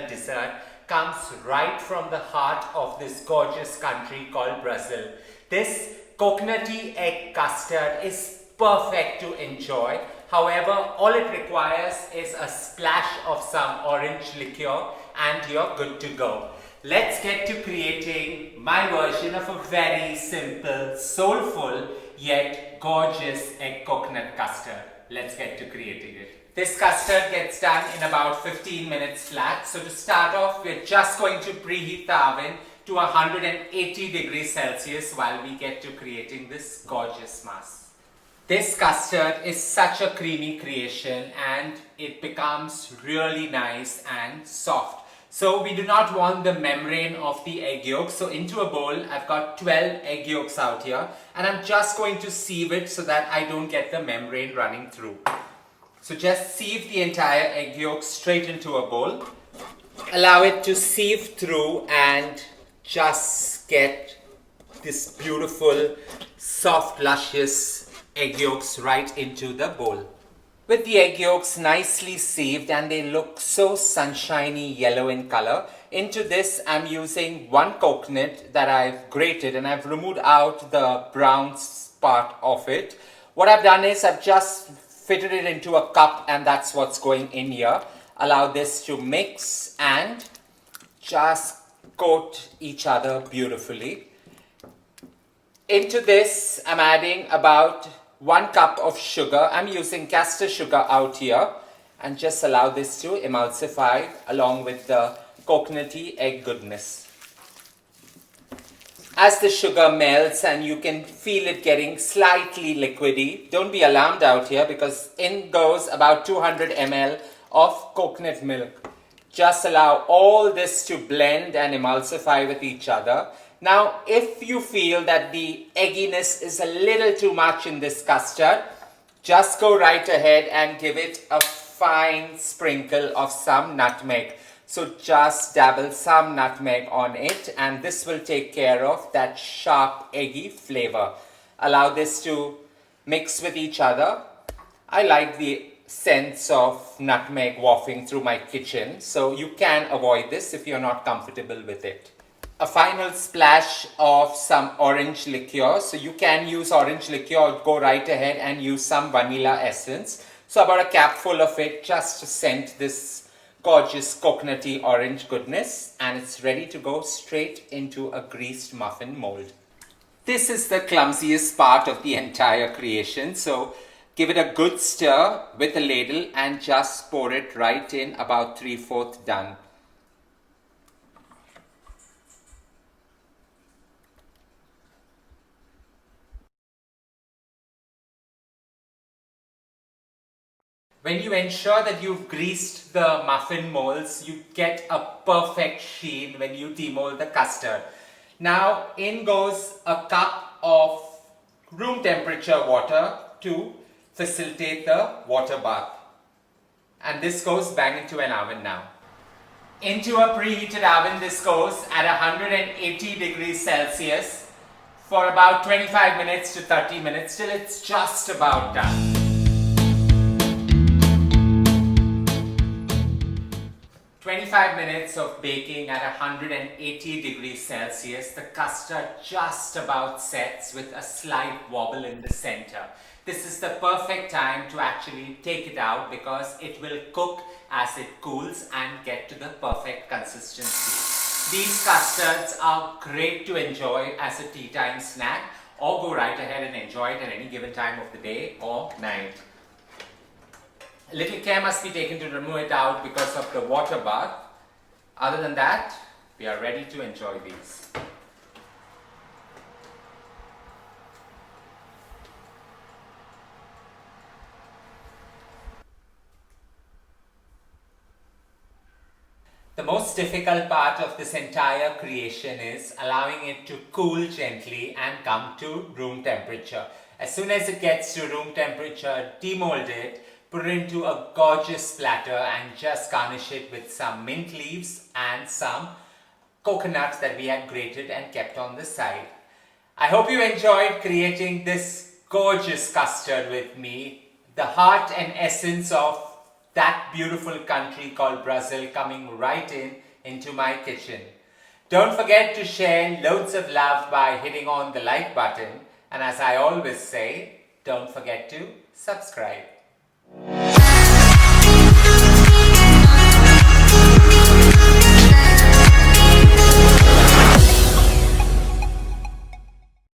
coconut dessert comes right from the heart of this gorgeous country called Brazil. This coconutty egg custard is perfect to enjoy. However, all it requires is a splash of some orange liqueur and you're good to go. Let's get to creating my version of a very simple, soulful, yet gorgeous egg coconut custard. Let's get to creating it. This custard gets done in about 15 minutes flat. So to start off, we're just going to preheat the oven to 180 degrees Celsius while we get to creating this gorgeous mass. This custard is such a creamy creation and it becomes really nice and soft. So we do not want the membrane of the egg yolk. So into a bowl, I've got 12 egg yolks out here and I'm just going to sieve it so that I don't get the membrane running through. So just sieve the entire egg yolk straight into a bowl. Allow it to sieve through and just get this beautiful, soft, luscious egg yolks right into the bowl. With the egg yolks nicely sieved and they look so sunshiny yellow in color, into this I'm using one coconut that I've grated and I've removed out the brown part of it. What I've done is I've just fitted it into a cup and that's what's going in here. Allow this to mix and just coat each other beautifully. Into this I'm adding about 1 cup of sugar. I'm using castor sugar out here and just allow this to emulsify along with the coconutty egg goodness. As the sugar melts and you can feel it getting slightly liquidy, don't be alarmed out here because in goes about 200 ml of coconut milk. Just allow all this to blend and emulsify with each other. Now, if you feel that the egginess is a little too much in this custard, just go right ahead and give it a fine sprinkle of some nutmeg. So just dabble some nutmeg on it and this will take care of that sharp eggy flavor. Allow this to mix with each other. I like the sense of nutmeg wafting through my kitchen, so you can avoid this if you're not comfortable with it. A final splash of some orange liqueur. So you can use orange liqueur or go right ahead and use some vanilla essence. So about a capful of it just to scent this gorgeous coconutty orange goodness, and it's ready to go straight into a greased muffin mold. This is the clumsiest part of the entire creation. So give it a good stir with a ladle and just pour it right in, about 3/4 done. When you ensure that you've greased the muffin molds, you get a perfect sheen when you demold the custard. Now in goes a cup of room temperature water to facilitate the water bath. And this goes bang into an oven now. Into a preheated oven, this goes at 180 degrees Celsius for about 25 minutes to 30 minutes till it's just about done. 25 minutes of baking at 180 degrees Celsius, the custard just about sets with a slight wobble in the center. This is the perfect time to actually take it out because it will cook as it cools and get to the perfect consistency. These custards are great to enjoy as a tea time snack or go right ahead and enjoy it at any given time of the day or night. A little care must be taken to remove it out because of the water bath. Other than that, we are ready to enjoy these. The most difficult part of this entire creation is allowing it to cool gently and come to room temperature. As soon as it gets to room temperature, demold it, put it into a gorgeous platter and just garnish it with some mint leaves and some coconuts that we had grated and kept on the side. I hope you enjoyed creating this gorgeous custard with me. The heart and essence of that beautiful country called Brazil coming right into my kitchen. Don't forget to share loads of love by hitting on the like button, and as I always say, don't forget to subscribe.